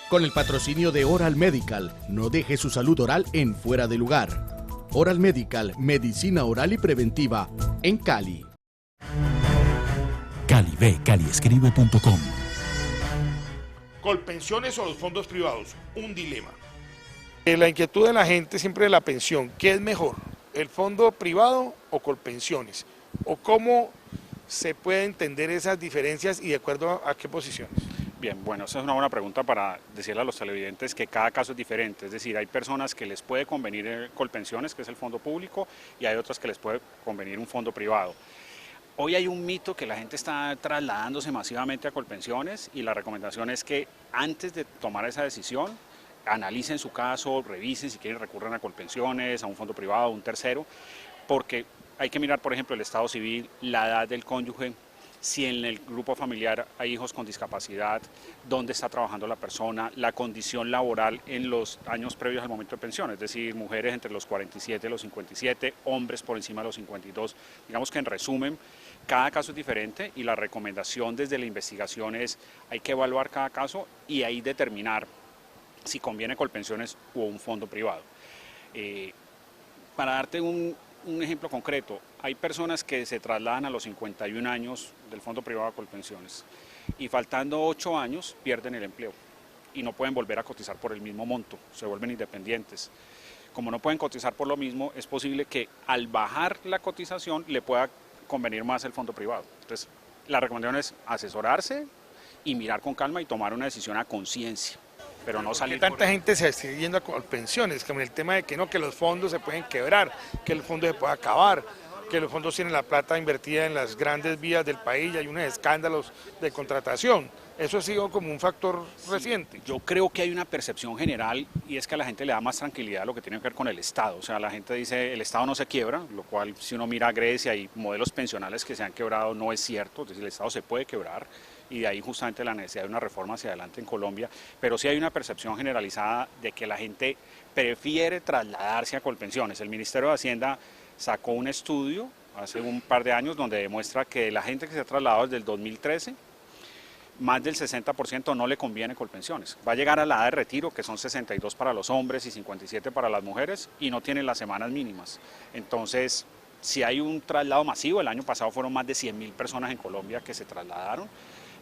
Con el patrocinio de Oral Medical, no deje su salud oral en fuera de lugar. Oral Medical, medicina oral y preventiva, en Cali. Cali ve, caliescribe.com. Colpensiones o los fondos privados, un dilema. La inquietud de la gente siempre de la pensión, ¿qué es mejor? ¿El fondo privado o Colpensiones? ¿O cómo se puede entender esas diferencias y de acuerdo a qué posiciones? Bien, bueno, esa es una buena pregunta para decirle a los televidentes que cada caso es diferente, es decir, hay personas que les puede convenir Colpensiones, que es el fondo público, y hay otras que les puede convenir un fondo privado. Hoy hay un mito que la gente está trasladándose masivamente a Colpensiones y la recomendación es que antes de tomar esa decisión, analicen su caso, revisen si quieren recurren a Colpensiones, a un fondo privado, a un tercero, porque hay que mirar, por ejemplo, el estado civil, la edad del cónyuge, si en el grupo familiar hay hijos con discapacidad, dónde está trabajando la persona, la condición laboral en los años previos al momento de pensión, es decir, mujeres entre los 47 y los 57, hombres por encima de los 52. Digamos que en resumen, cada caso es diferente y la recomendación desde la investigación es hay que evaluar cada caso y ahí determinar si conviene Colpensiones o un fondo privado. Para darte un ejemplo concreto, hay personas que se trasladan a los 51 años del fondo privado a Colpensiones y faltando 8 años pierden el empleo y no pueden volver a cotizar por el mismo monto, se vuelven independientes. Como no pueden cotizar por lo mismo, es posible que al bajar la cotización le pueda convenir más el fondo privado. Entonces, la recomendación es asesorarse y mirar con calma y tomar una decisión a conciencia. Pero no salir. Tanta gente se está yendo a Colpensiones, como en el tema de que no, que los fondos se pueden quebrar, que el fondo se puede acabar, que los fondos tienen la plata invertida en las grandes vías del país y hay unos escándalos de contratación. Eso ha sido como un factor reciente. Yo creo que hay una percepción general y es que a la gente le da más tranquilidad a lo que tiene que ver con el Estado. O sea, la gente dice el Estado no se quiebra, lo cual si uno mira a Grecia y modelos pensionales que se han quebrado no es cierto, es decir, el Estado se puede quebrar y de ahí justamente la necesidad de una reforma hacia adelante en Colombia, pero sí hay una percepción generalizada de que la gente prefiere trasladarse a Colpensiones. El Ministerio de Hacienda sacó un estudio hace un par de años donde demuestra que la gente que se ha trasladado desde el 2013, más del 60% no le conviene Colpensiones. Va a llegar a la edad de retiro, que son 62 para los hombres y 57 para las mujeres, y no tienen las semanas mínimas. Entonces, si hay un traslado masivo, el año pasado fueron más de 100.000 personas en Colombia que se trasladaron,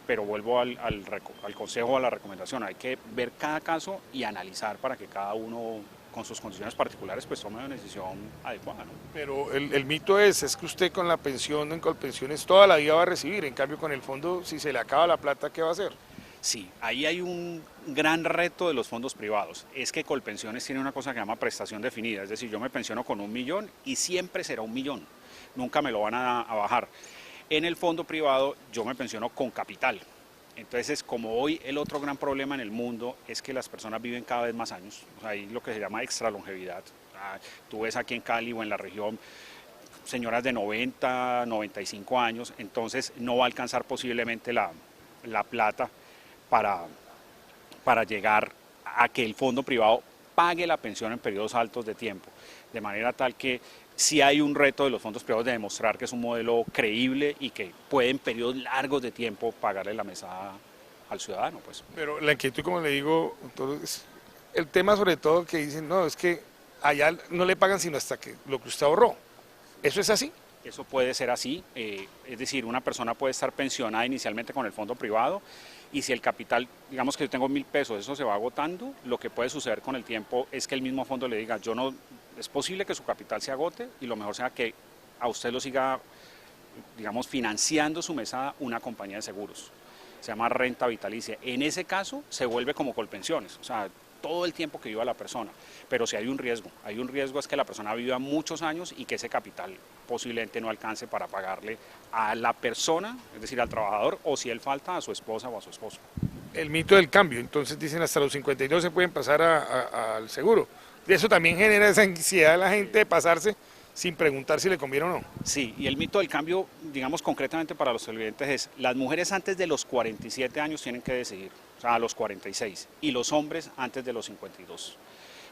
pero vuelvo al consejo, a la recomendación, hay que ver cada caso y analizar para que cada uno con sus condiciones particulares pues tome una decisión adecuada, ¿no? Pero el mito es que usted con la pensión en Colpensiones toda la vida va a recibir, en cambio con el fondo si se le acaba la plata, ¿qué va a hacer? Sí, ahí hay un gran reto de los fondos privados, es que Colpensiones tiene una cosa que se llama prestación definida, es decir, yo me pensiono con 1 millón y siempre será 1 millón, nunca me lo van a bajar. En el fondo privado yo me pensiono con capital. Entonces, como hoy el otro gran problema en el mundo es que las personas viven cada vez más años, o sea, hay lo que se llama extralongevidad. Tú ves aquí en Cali o en la región señoras de 90, 95 años, entonces no va a alcanzar posiblemente la plata para llegar a que el fondo privado pague la pensión en periodos altos de tiempo, de manera tal que sí hay un reto de los fondos privados de demostrar que es un modelo creíble y que puede en periodos largos de tiempo pagarle la mesada al ciudadano, pues. Pero la inquietud, como le digo, entonces, el tema sobre todo que dicen, no, es que allá no le pagan sino hasta que lo que usted ahorró. ¿Eso es así? Eso puede ser así, es decir, una persona puede estar pensionada inicialmente con el fondo privado y si el capital, digamos que yo tengo 1.000 pesos, eso se va agotando, lo que puede suceder con el tiempo es que el mismo fondo le diga, es posible que su capital se agote y lo mejor sea que a usted lo siga, digamos, financiando su mesada una compañía de seguros. Se llama renta vitalicia. En ese caso se vuelve como Colpensiones, o sea, todo el tiempo que viva la persona, pero si hay un riesgo es que la persona viva muchos años y que ese capital posiblemente no alcance para pagarle a la persona, es decir, al trabajador, o si él falta, a su esposa o a su esposo. El mito del cambio, entonces dicen hasta los 52 se pueden pasar al seguro. Y eso también genera esa ansiedad de la gente de pasarse sin preguntar si le conviene o no. Sí, y el mito del cambio, digamos concretamente para los televidentes es, las mujeres antes de los 47 años tienen que decidir, o sea, a los 46, y los hombres antes de los 52.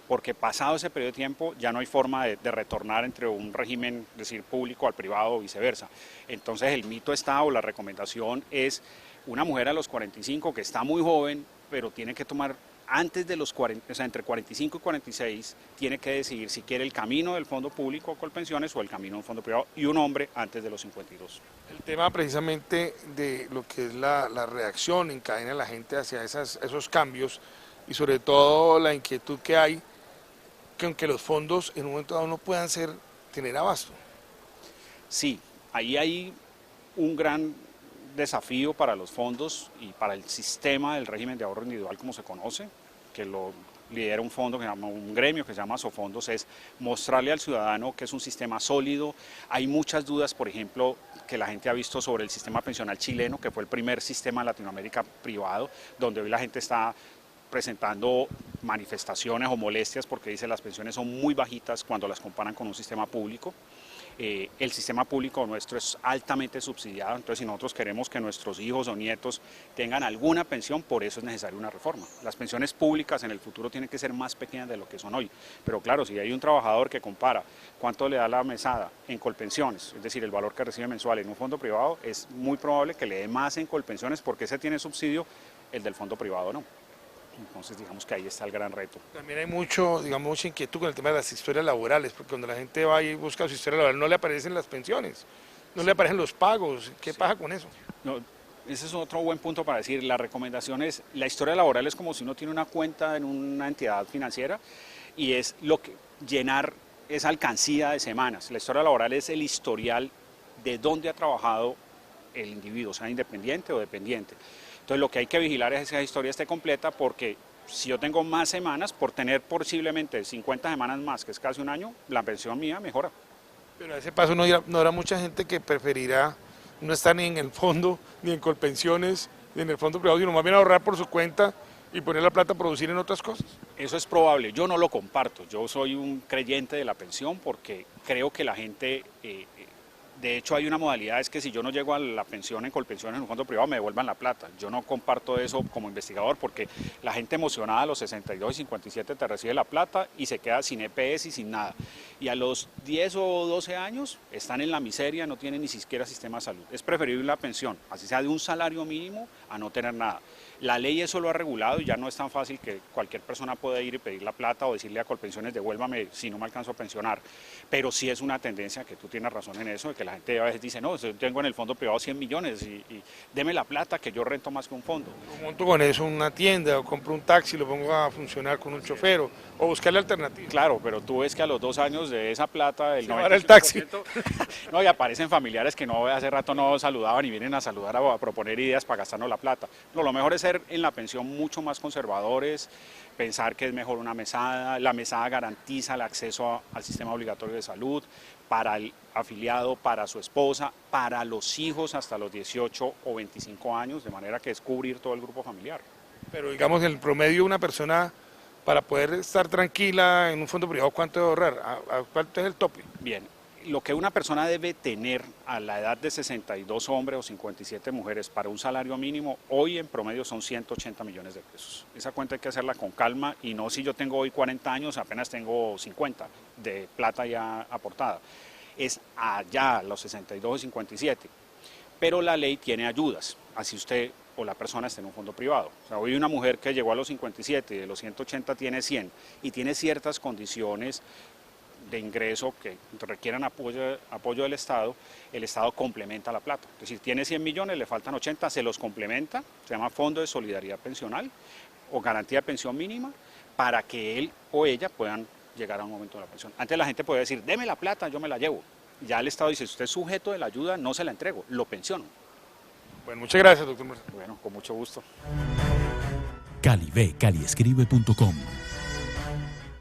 Porque pasado ese periodo de tiempo ya no hay forma de retornar entre un régimen, es decir, público al privado o viceversa. Entonces el mito está, o la recomendación es, una mujer a los 45 que está muy joven, pero tiene que tomar antes de los 40, o sea, entre 45 y 46, tiene que decidir si quiere el camino del fondo público Colpensiones o el camino del fondo privado, y un hombre antes de los 52. El tema precisamente de lo que es la reacción en cadena de la gente hacia esos cambios y sobre todo la inquietud que hay, que aunque los fondos en un momento dado no puedan tener abasto. Sí, ahí hay un gran desafío para los fondos y para el sistema del régimen de ahorro individual como se conoce, que lo lidera un gremio que se llama Sofondos, es mostrarle al ciudadano que es un sistema sólido. Hay muchas dudas, por ejemplo, que la gente ha visto sobre el sistema pensional chileno, que fue el primer sistema en Latinoamérica privado, donde hoy la gente está presentando manifestaciones o molestias porque dice las pensiones son muy bajitas cuando las comparan con un sistema público. El sistema público nuestro es altamente subsidiado, entonces si nosotros queremos que nuestros hijos o nietos tengan alguna pensión, por eso es necesaria una reforma. Las pensiones públicas en el futuro tienen que ser más pequeñas de lo que son hoy, pero claro, si hay un trabajador que compara cuánto le da la mesada en Colpensiones, es decir, el valor que recibe mensual en un fondo privado, es muy probable que le dé más en Colpensiones porque ese tiene subsidio, el del fondo privado no. Entonces digamos que ahí está el gran reto. También hay mucha inquietud con el tema de las historias laborales, porque cuando la gente va y busca su historia laboral no le aparecen las pensiones, no le aparecen los pagos. ¿Qué pasa con eso? No, ese es otro buen punto para decir. La recomendación es, la historia laboral es como si uno tiene una cuenta en una entidad financiera y es lo que llenar esa alcancía de semanas. La historia laboral es el historial de dónde ha trabajado el individuo, sea independiente o dependiente. Entonces lo que hay que vigilar es que esa historia esté completa, porque si yo tengo más semanas, por tener posiblemente 50 semanas más, que es casi un año, la pensión mía mejora. Pero a ese paso no habrá mucha gente que preferirá no estar ni en el fondo, ni en Colpensiones, ni en el fondo privado, sino más bien ahorrar por su cuenta y poner la plata a producir en otras cosas. Eso es probable, yo no lo comparto, yo soy un creyente de la pensión porque creo que la gente... de hecho, hay una modalidad, es que si yo no llego a la pensión en Colpensiones en un fondo privado, me devuelvan la plata. Yo no comparto eso como investigador porque la gente emocionada a los 62 y 57 te recibe la plata y se queda sin EPS y sin nada. Y a los 10 o 12 años están en la miseria, no tienen ni siquiera sistema de salud. Es preferible la pensión, así sea de un salario mínimo, a no tener nada. La ley eso lo ha regulado y ya no es tan fácil que cualquier persona pueda ir y pedir la plata o decirle a Colpensiones devuélvame si no me alcanzo a pensionar. Pero sí es una tendencia, que tú tienes razón en eso, de que la gente a veces dice, no, yo tengo en el fondo privado 100 millones y deme la plata que yo rento más que un fondo. Yo monto con eso una tienda o compro un taxi, lo pongo a funcionar con un chofer o buscarle alternativas. Claro, pero tú ves que a los 2 años de esa plata, el 95%, el taxi. No, y aparecen familiares que no hace rato no saludaban y vienen a saludar a proponer ideas para gastarnos la plata. No, lo mejor es ser en la pensión mucho más conservadores, pensar que es mejor una mesada. La mesada garantiza el acceso al sistema obligatorio de salud para el afiliado, para su esposa, para los hijos hasta los 18 o 25 años, de manera que es cubrir todo el grupo familiar. Pero digamos, el promedio una persona para poder estar tranquila en un fondo privado, ¿cuánto debe ahorrar? ¿Cuánto es el tope? Bien, lo que una persona debe tener a la edad de 62 hombres o 57 mujeres para un salario mínimo, hoy en promedio son 180 millones de pesos. Esa cuenta hay que hacerla con calma y no si yo tengo hoy 40 años, apenas tengo 50 de plata ya aportada. Es allá a los 62 o 57. Pero la ley tiene ayudas, así usted o la persona esté en un fondo privado. O sea, hoy una mujer que llegó a los 57 y de los 180 tiene 100 y tiene ciertas condiciones de ingreso que requieran apoyo del Estado, el Estado complementa la plata. Es decir, tiene 100 millones, le faltan 80, se los complementa, se llama Fondo de Solidaridad Pensional o Garantía de Pensión Mínima, para que él o ella puedan llegar a un momento de la pensión. Antes la gente podía decir, deme la plata, yo me la llevo. Ya el Estado dice, si usted es sujeto de la ayuda, no se la entrego, lo pensiono. Bueno, muchas gracias, doctor Marcelo. Bueno, con mucho gusto. Calibe, caliescribe.com